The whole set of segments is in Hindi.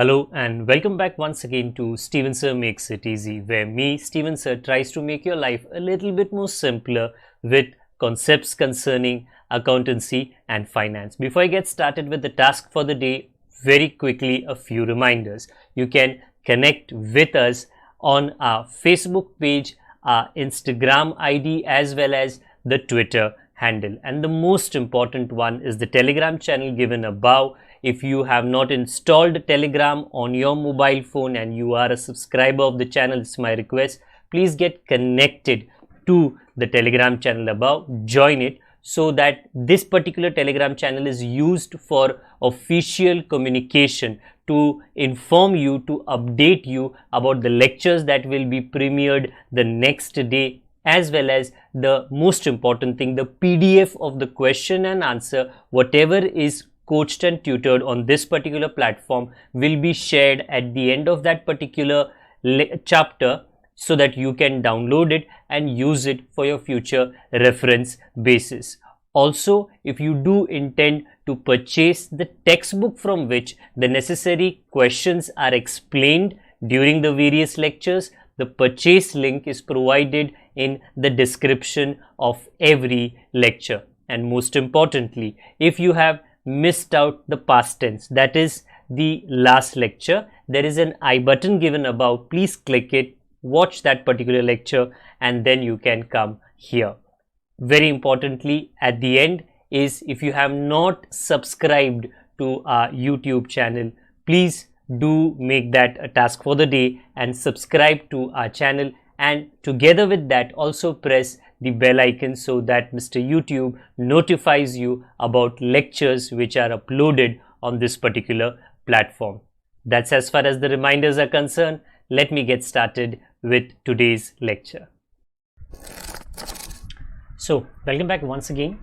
Hello and welcome back once again to Steven Sir Makes It Easy, where me, Steven Sir, tries to make your life a little bit more simpler with concepts concerning accountancy and finance. Before I get started with the task for the day, very quickly a few reminders. You can connect with us on our Facebook page, our Instagram ID, as well as the Twitter handle. And the most important one is the Telegram channel given above. If you have not installed Telegram on your mobile phone and you are a subscriber of the channel, it's my request, please get connected to the Telegram channel above, join it, so that this particular Telegram channel is used for official communication to inform you, to update you about the lectures that will be premiered the next day, as well as the most important thing, the PDF of the question and answer, whatever is coached and tutored on this particular platform will be shared at the end of that particular chapter, so that you can download it and use it for your future reference basis. Also, if you do intend to purchase the textbook from which the necessary questions are explained during the various lectures, the purchase link is provided in the description of every lecture. And most importantly, if you have missed out the past tense, that is the last lecture, there is an I button given above. Please click it, watch that particular lecture, and then you can come here. Very importantly, at the end is, if you have not subscribed to our YouTube channel, please do make that a task for the day and subscribe to our channel, and together with that also press the bell icon so that Mr. YouTube notifies you about lectures which are uploaded on this particular platform. That's as far as the reminders are concerned. Let me get started with today's lecture. So, welcome back once again.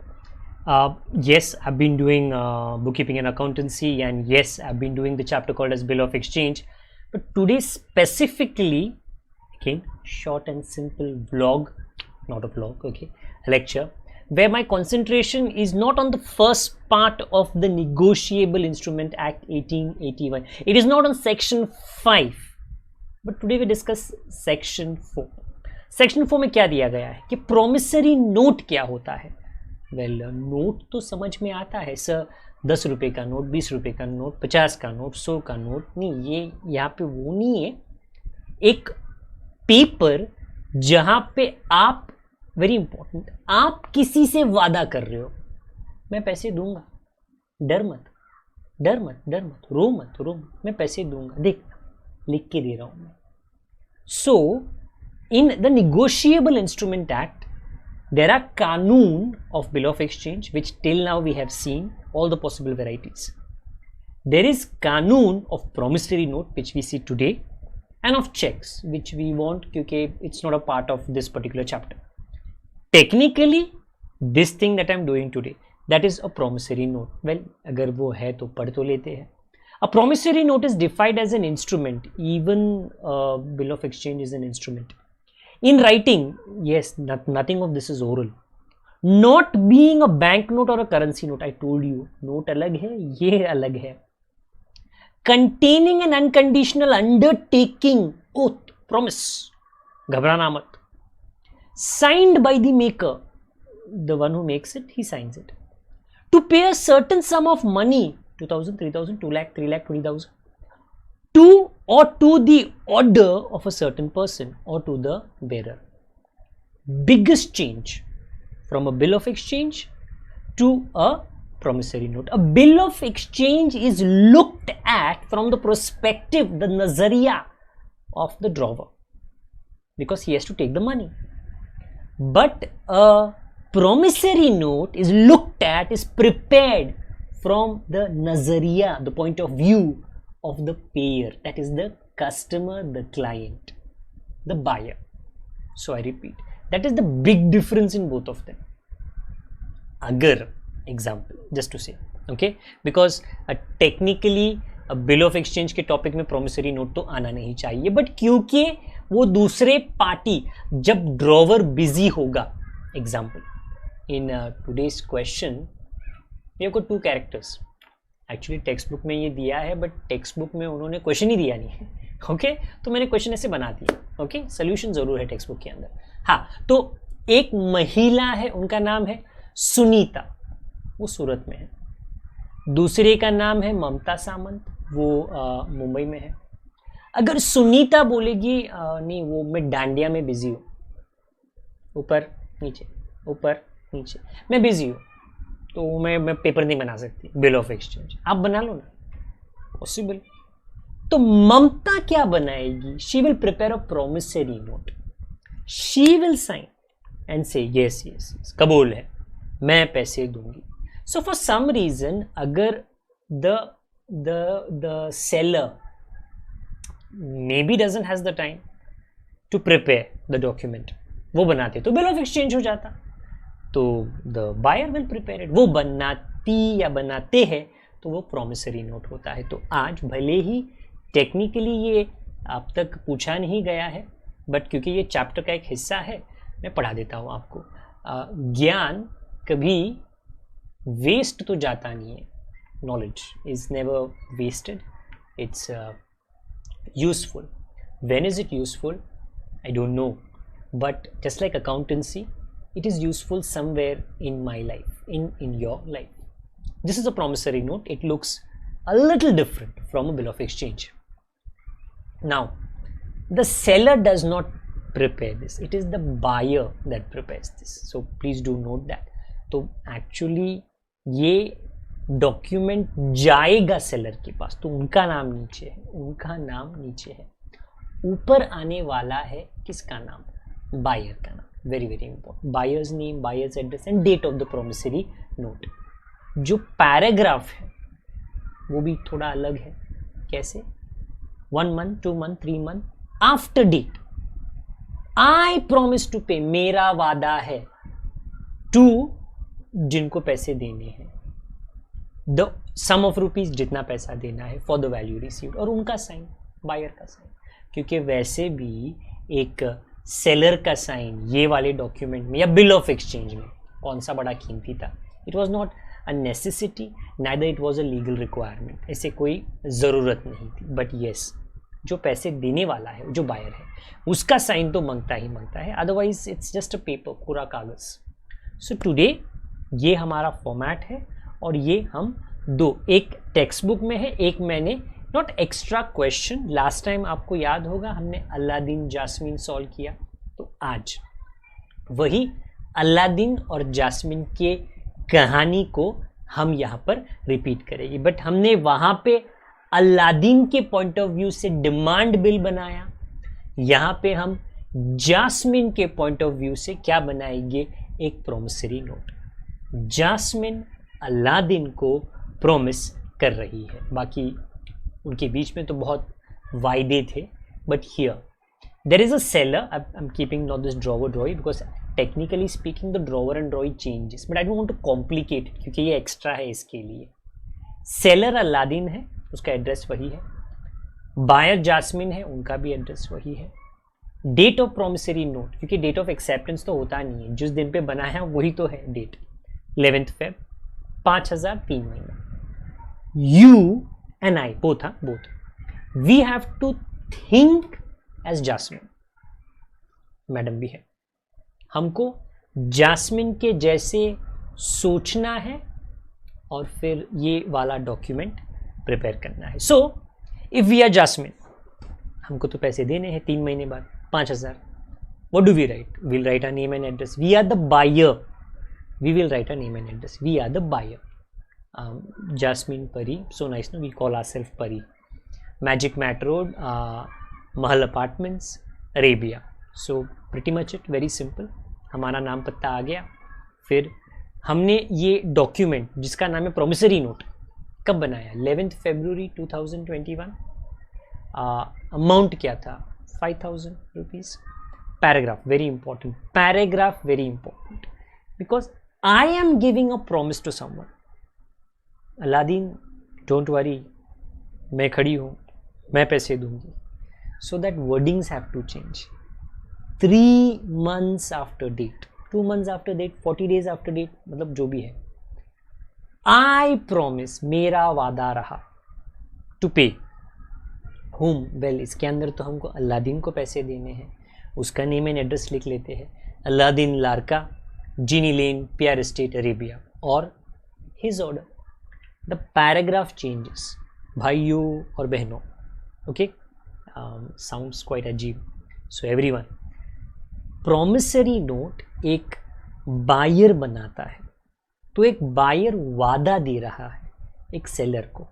Yes, I've been doing bookkeeping and accountancy, and yes, I've been doing the chapter called as Bill of Exchange. But today specifically, again, short and simple vlog, not a vlog, okay, a lecture, where my concentration is not on the first part of the Negotiable Instrument Act 1881. It is not on section 5, but today we discuss section 4. Section 4 में क्या दिया गया है कि प्रोमिसरी नोट क्या होता है. वेल, नोट तो समझ में आता है सर, 10 रुपए का नोट, 20 रुपए का नोट, 50 का नोट, 100 का नोट. नहीं, ये यहाँ पे वो नहीं है. एक पेपर जहाँ पे आप, वेरी इंपॉर्टेंट, आप किसी से वादा कर रहे हो, मैं पैसे दूंगा, डर मत, डर मत, डर मत, रो मत, रो मत, मैं पैसे दूंगा, देख लिख के दे रहा हूं मैं. सो in the Negotiable Instrument Act, there are Qanun of Bill of Exchange, which till now we have seen all the possible varieties. There is Qanun of Promissory Note, which we see today, and of checks, which we won't, because it's not a part of this particular chapter. Technically, this thing that I'm doing today, that is a promissory note. Well, अगर वो है तो पढ़ तो लेते हैं. A promissory note is defined as an instrument. Even Bill of Exchange is an instrument. In writing, yes, nothing of this is oral. Not being a banknote or a currency note, I told you, note अलग है, ये अलग है. Containing an unconditional undertaking, oath, promise, घबराना मत. Signed by the maker, the one who makes it, he signs it. To pay a certain sum of money, 2,000, 3,000, 2 lakh, 3 lakh, 20,000. To or to the order of a certain person or to the bearer. Biggest change from a bill of exchange to a promissory note. A bill of exchange is looked at from the perspective, the nazariya of the drawer, because he has to take the money. But a promissory note is looked at, is prepared from the nazariya, the point of view of the payer, that is the customer, the client, the buyer. So I repeat, that is the big difference in both of them. Agar, example, just to say, okay, because technically a bill of exchange के टॉपिक में promissory note तो आना नहीं चाहिए, but क्योंकि वो दूसरे पार्टी जब ड्रॉवर बिजी होगा, example, in today's question we have got 2 characters, actually text book में ये दिया है, बट टेक्स्ट बुक में उन्होंने क्वेश्चन ही दिया नहीं है। ओके तो मैंने क्वेश्चन ऐसे बना दिया। ओके सोल्यूशन जरूर है टेक्स्ट बुक के अंदर। हाँ, तो एक महिला है, उनका नाम है सुनीता, वो सूरत में है। दूसरे का नाम है ममता सामंत, वो मुंबई में है। अगर सुनीता बोलेगी नहीं वो मैं डांडिया में बिजी हूँ, ऊपर नीचे ऊपर नीचे, मैं बिजी हूँ, तो मैं पेपर नहीं बना सकती, बिल ऑफ एक्सचेंज आप बना लो ना, पॉसिबल। तो ममता क्या बनाएगी? She will prepare a promissory note, she will sign and say yes yes कबूल है, मैं पैसे दूंगी। सो फॉर सम रीजन अगर the seller maybe doesn't has the time to prepare the document, वो बनाते तो बिल ऑफ एक्सचेंज हो जाता, तो the buyer will prepare it. वो बनाती या बनाते हैं तो वो प्रोमिसरी नोट होता है। तो आज भले ही टेक्निकली ये अब तक पूछा नहीं गया है, बट क्योंकि ये चैप्टर का एक हिस्सा है मैं पढ़ा देता हूँ आपको। ज्ञान कभी वेस्ट तो जाता नहीं है, knowledge is never wasted, it's useful. When is it useful? I don't know, but just like accountancy, it is useful somewhere in my life, in your life. This is a promissory note. It looks a little different from a bill of exchange. Now the seller does not prepare this, it is the buyer that prepares this, so please do note that. तो actually ये डॉक्यूमेंट जाएगा सेलर के पास, तो उनका नाम नीचे है, उनका नाम नीचे है। ऊपर आने वाला है किसका नाम? बायर का नाम। Very very important, buyer's name, buyer's address and date of the promissory note. जो पैराग्राफ है वो भी थोड़ा अलग है। कैसे? 1 month, 2 month, 3 month after date, I promise to pay, मेरा वादा है, टू जिनको पैसे देने हैं, द सम ऑफ रुपीज जितना पैसा देना है, फॉर द वैल्यू रिसीव्ड, और उनका साइन, बायर का साइन। क्योंकि वैसे भी एक सेलर का साइन ये वाले डॉक्यूमेंट में या बिल ऑफ एक्सचेंज में कौन सा बड़ा कीमती था? It was not a necessity, neither it was a legal requirement, ऐसे कोई ज़रूरत नहीं थी। बट येस, जो पैसे देने वाला है, जो बायर है, उसका साइन तो मांगता ही मांगता है, otherwise it's just a paper, पूरा कागज। सो टुडे ये हमारा फॉर्मेट है, और ये हम दो, एक टेक्स्ट बुक में है, एक मैंने not extra question, last time आपको याद होगा हमने अलादीन जास्मीन सॉल्व किया, तो आज वही अलादीन और जास्मीन के कहानी को हम यहाँ पर रिपीट करेंगे। बट हमने वहाँ पे अलादीन के पॉइंट ऑफ व्यू से डिमांड बिल बनाया, यहाँ पे हम जास्मीन के पॉइंट ऑफ व्यू से क्या बनाएंगे? एक प्रोमिसरी नोट। जास्मीन अलादीन को प्रॉमिस कर रही है, बाकी उनके बीच में तो बहुत वायदे थे, but here there is a seller. I am keeping not this drawer drawee because technically speaking the drawer and drawee changes, but I don't want to complicate क्योंकि ये एक्स्ट्रा है इसके लिए। सेलर अलादीन है, उसका एड्रेस वही है, बायर जास्मीन है, उनका भी एड्रेस वही है। डेट ऑफ प्रोमिसरी नोट, क्योंकि डेट ऑफ एक्सेप्टेंस तो होता नहीं है, जिस दिन पे बनाया है वही तो है डेट, 11th Feb, 5,000 3 महीने। You and I both, we have to think as Jasmine, madam भी है, हमको जास्मिन के जैसे सोचना है और फिर ये वाला डॉक्यूमेंट प्रिपेयर करना है। So if we are Jasmine, हमको तो पैसे देने हैं 3 महीने बाद 5,000, what do we write? We'll write our name and address. We are the buyer, we will write our name and address. We are the buyer. Jasmine Pari, so nice, no? We call ourselves Pari. Magic Mat Road, Mahal Apartments, Arabia. So pretty much it, very simple. हमारा नाम पत्ता आ गया। फिर हमने ये डॉक्यूमेंट जिसका नाम है प्रोमिसरी नोट कब बनाया? 11th February 2021। अमाउंट क्या था? 5,000 rupees. Paragraph very important, paragraph very important, because I am giving a promise to someone. Aladdin don't worry, मैं खड़ी हूँ, मैं पैसे दूंगी। So that wordings have to change. 3 months after date, 2 months after date, 40 days after date, मतलब जो भी है, आई प्रॉमिस, मेरा वादा रहा, टू पे होम, वेल इसके अंदर तो हमको अलादीन को पैसे देने हैं, उसका नेम एंड एड्रेस लिख लेते हैं, अलादीन लारका, जीनी लेन, पियर स्टेट, अरेबिया, और his order. The paragraph changes, भाइयों और बहनों, ओके, साउंड्स क्वाइट अजीब. सो एवरीवन, प्रॉमिसरी नोट एक बायर बनाता है, तो एक बायर वादा दे रहा है एक सेलर को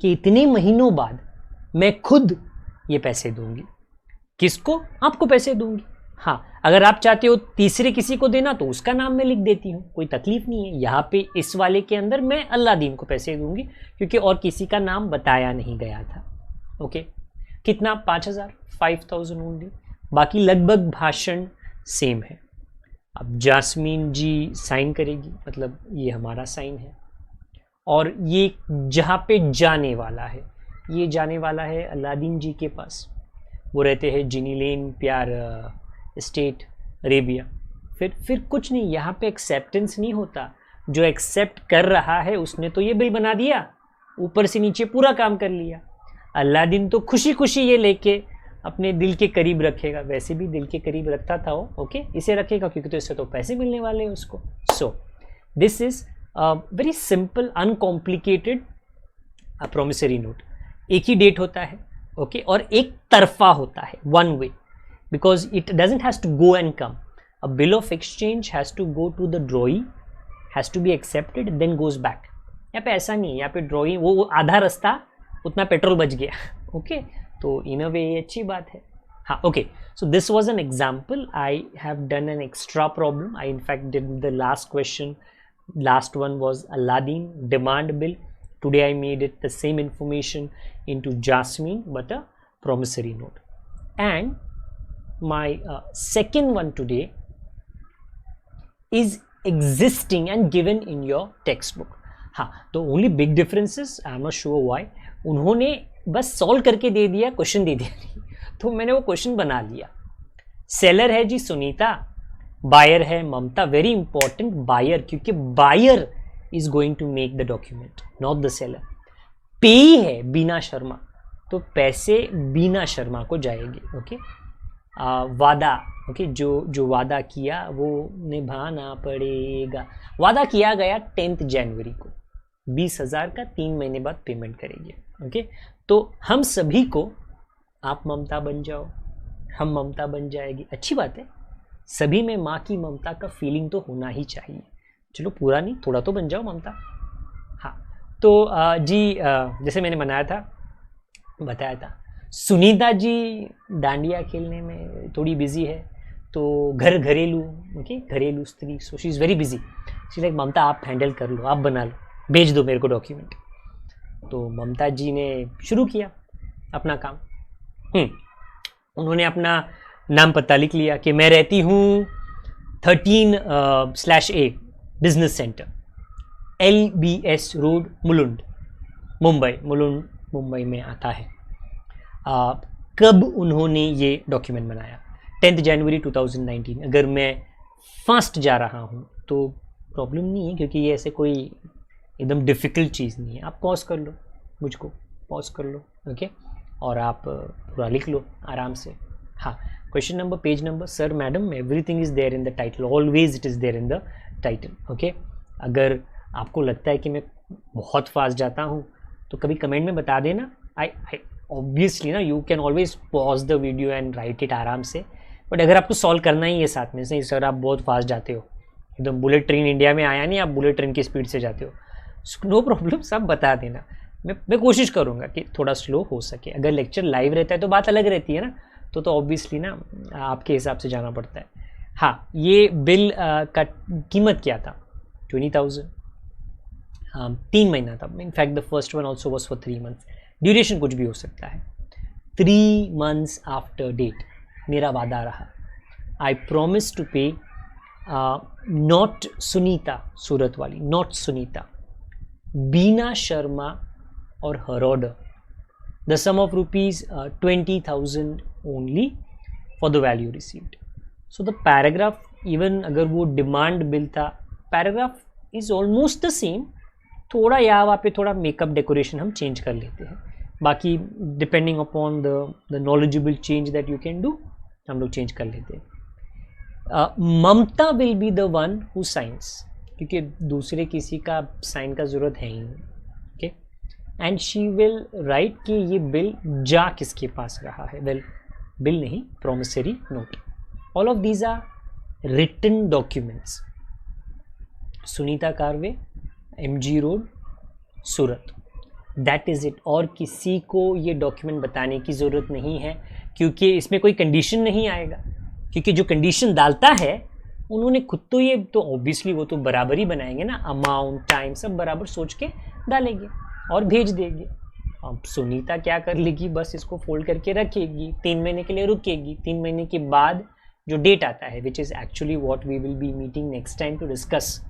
कि इतने महीनों बाद मैं खुद ये पैसे दूंगी. किसको? आपको पैसे दूंगी. हाँ, अगर आप चाहते हो तीसरे किसी को देना तो उसका नाम मैं लिख देती हूँ, कोई तकलीफ नहीं है. यहाँ पे इस वाले के अंदर मैं अल्लादीन को पैसे दूंगी क्योंकि और किसी का नाम बताया नहीं गया था. ओके, कितना? 5,000, 5,000 ओनली. बाकी लगभग भाषण सेम है. अब जास्मीन जी साइन करेगी, मतलब ये हमारा साइन है, और ये जहाँ पे जाने वाला है, ये जाने वाला है अलादीन जी के पास. वो रहते हैं जिनी लेन, प्यार स्टेट, अरेबिया. फिर कुछ नहीं, यहाँ पे एक्सेप्टेंस नहीं होता. जो एक्सेप्ट कर रहा है उसने तो ये बिल बना दिया, ऊपर से नीचे पूरा काम कर लिया. अलादीन तो खुशी खुशी ये लेके अपने दिल के करीब रखेगा, वैसे भी दिल के करीब रखता था वो. ओके, इसे रखेगा क्योंकि तो इससे तो पैसे मिलने वाले हैं उसको. So this is very simple uncomplicated promissory note. एक ही डेट होता है, ओके, और एक तरफा होता है, one way, because it doesn't has to go and come. A bill of exchange has to go to the drawee, has to be accepted, then goes back. यहाँ पे ऐसा नहीं है, यहाँ पे ड्रॉइंग वो आधा रास्ता उतना पेट्रोल बच गया. ओके, तो इन अ वे ये अच्छी बात है. हाँ, okay, so this was an example. I have done an extra problem. I in fact did the last question. Last one was Aladdin demand bill. Today I made it the same information into Jasmine but a promissory note. And my second one today is existing and given in your textbook. हाँ, तो only big differences, I am not sure why, उन्होंने बस सॉल्व करके दे दिया, क्वेश्चन दे दिया, तो मैंने वो क्वेश्चन बना लिया. सेलर है जी सुनीता, बायर है ममता. वेरी इंपॉर्टेंट, बायर, क्योंकि buyer is going to make the document, not the seller. पेई है बीना शर्मा, तो पैसे बीना शर्मा को जाएंगे. ओके, वादा, ओके, जो वादा किया वो निभाना पड़ेगा. वादा किया गया 10 जनवरी को, 20,000 का 3 महीने बाद पेमेंट करेंगे. ओके, तो हम सभी को, आप ममता बन जाओ, हम ममता बन जाएगी, अच्छी बात है. सभी में माँ की ममता का फीलिंग तो होना ही चाहिए. चलो पूरा नहीं, थोड़ा तो बन जाओ ममता. हाँ, तो जी जैसे मैंने बताया था, सुनीता जी डांडिया खेलने में थोड़ी बिजी है, तो घरेलू, ओके, घरेलू स्त्री. So she is very busy. She like, Mamta आप हैंडल कर लो, आप बना लो, भेज दो मेरे को डॉक्यूमेंट. तो ममता जी ने शुरू किया अपना काम. उन्होंने अपना नाम पता लिख लिया कि मैं रहती हूँ 13/A business centre, LBS road, Mulund, Mumbai में आता है. कब उन्होंने ये डॉक्यूमेंट बनाया? 10 जनवरी 2019. अगर मैं फास्ट जा रहा हूँ तो प्रॉब्लम नहीं है, क्योंकि ये ऐसे कोई एकदम डिफ़िकल्ट चीज़ नहीं है. आप पॉज कर लो, मुझको पॉज कर लो, ओके, और आप पूरा लिख लो आराम से. हाँ, question number, page number. Sir madam, everything is there in the title, always it is there in the title. Okay, अगर आपको लगता है कि मैं बहुत फास्ट जाता हूँ तो कभी कमेंट में बता देना. आई ऑब्वियसली ना, you can always pause the video and right it आराम से. बट अगर आपको सॉल्व करना ही है साथ में, नहीं सर आप बहुत फास्ट जाते हो, एकदम बुलेट ट्रेन इंडिया में आया नहीं, आप बुलेट ट्रेन की स्पीड से जाते हो, नो प्रॉब्लम, सब बता देना. मैं कोशिश करूँगा कि थोड़ा स्लो हो सके. अगर लेक्चर लाइव रहता है तो बात अलग रहती है ना, तो ऑब्वियसली ना आपके हिसाब से जाना पड़ता है. हाँ, ये बिल का कीमत क्या था? 20,000. 3 महीना था. In fact the first one also was for 3 months. Duration कुछ भी हो सकता है. 3 मंथ्स आफ्टर डेट मेरा वादा रहा. I promise to pay, not Sunita, Surat वाली, नॉट सुनीता, बीना शर्मा और her order, the sum of ₹20,000 only for the value received. So the paragraph, even अगर वो डिमांड बिल था, paragraph is almost the same, थोड़ा यहाँ वहाँ पे थोड़ा मेकअप डेकोरेशन हम चेंज कर लेते हैं, बाकी depending upon the knowledgeable change that you can do हम लोग चेंज कर लेते हैं. Mamta will be the one who signs, क्योंकि दूसरे किसी का साइन का ज़रूरत है ही नहीं. Okay, and she will write कि ये बिल जा किसके पास रहा है. वेल, बिल नहीं, promissory note. All of these are written documents. Sunita Karve, MG road, Surat. That is it. और किसी को ये डॉक्यूमेंट बताने की ज़रूरत नहीं है, क्योंकि इसमें कोई कंडीशन नहीं आएगा. क्योंकि जो कंडीशन डालता है उन्होंने खुद तो ये तो ऑब्वियसली वो तो बराबर ही बनाएंगे ना, अमाउंट टाइम सब बराबर सोच के डालेंगे और भेज देंगे. अब सुनीता क्या कर लेगी, बस इसको फोल्ड करके रखेगी, 3 महीने के लिए रुकेगी. 3 महीने के बाद जो डेट आता है, which is actually what we will be meeting next time to discuss.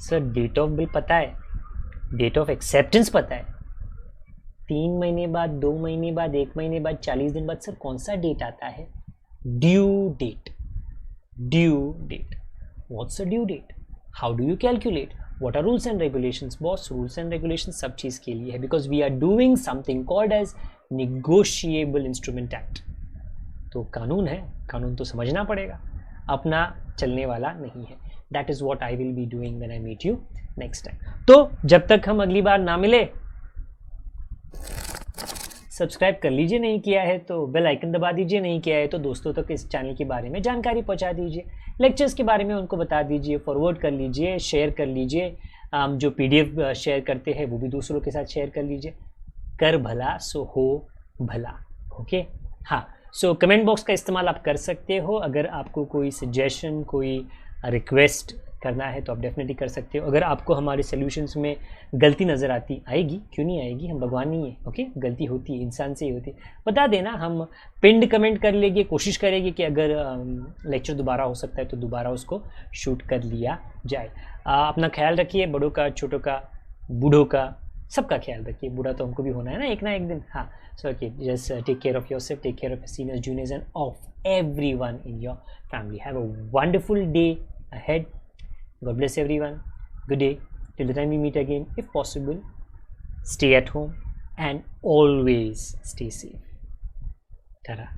Sir, date of bill पता है, डेट ऑफ एक्सेप्टेंस पता है, 3 महीने बाद, 2 महीने बाद, 1 महीने बाद, 40 दिन बाद, सर कौन सा डेट आता है? Due date. Due date. What's a due date? How do you calculate? What are rules and regulations? Boss, rules and regulation सब चीज़ के लिए है, because we are doing something called as negotiable instrument act. तो कानून है, कानून तो समझना पड़ेगा, अपना चलने वाला नहीं है. That is what I will be doing when I meet you next time. तो जब तक हम अगली बार ना मिले, सब्सक्राइब कर लीजिए, नहीं किया है तो बेल आइकन दबा दीजिए, नहीं किया है तो दोस्तों तक इस चैनल के बारे में जानकारी पहुंचा दीजिए, लेक्चर्स के बारे में उनको बता दीजिए, फॉरवर्ड कर लीजिए, शेयर कर लीजिए. जो PDF शेयर करते हैं वो भी दूसरों के साथ शेयर कर लीजिए. कर भला सो हो भला. ओके, हाँ. सो कमेंट बॉक्स का इस्तेमाल आप कर सकते हो. अगर आपको कोई सजेशन, कोई रिक्वेस्ट करना है तो आप डेफिनेटली कर सकते हो. अगर आपको हमारे सॉल्यूशंस में गलती नज़र आती, आएगी, क्यों नहीं आएगी, हम भगवान नहीं है. ओके, गलती होती है, इंसान से ही होती है, बता देना, हम पिंड कमेंट कर लेंगे. कोशिश करेंगे कि अगर लेक्चर दोबारा हो सकता है तो दोबारा उसको शूट कर लिया जाए. अपना ख्याल रखिए, बड़ों का, छोटों का, बूढ़ों का, सबका ख्याल रखिए. बूढ़ा तो हमको भी होना है ना एक दिन. हाँ, so okay, just take care of yourself, take care of seniors, juniors and of everyone in your family. Have a wonderful day ahead. God bless everyone. Good day. Till the time we meet again, if possible, stay at home and always stay safe. Ta-da.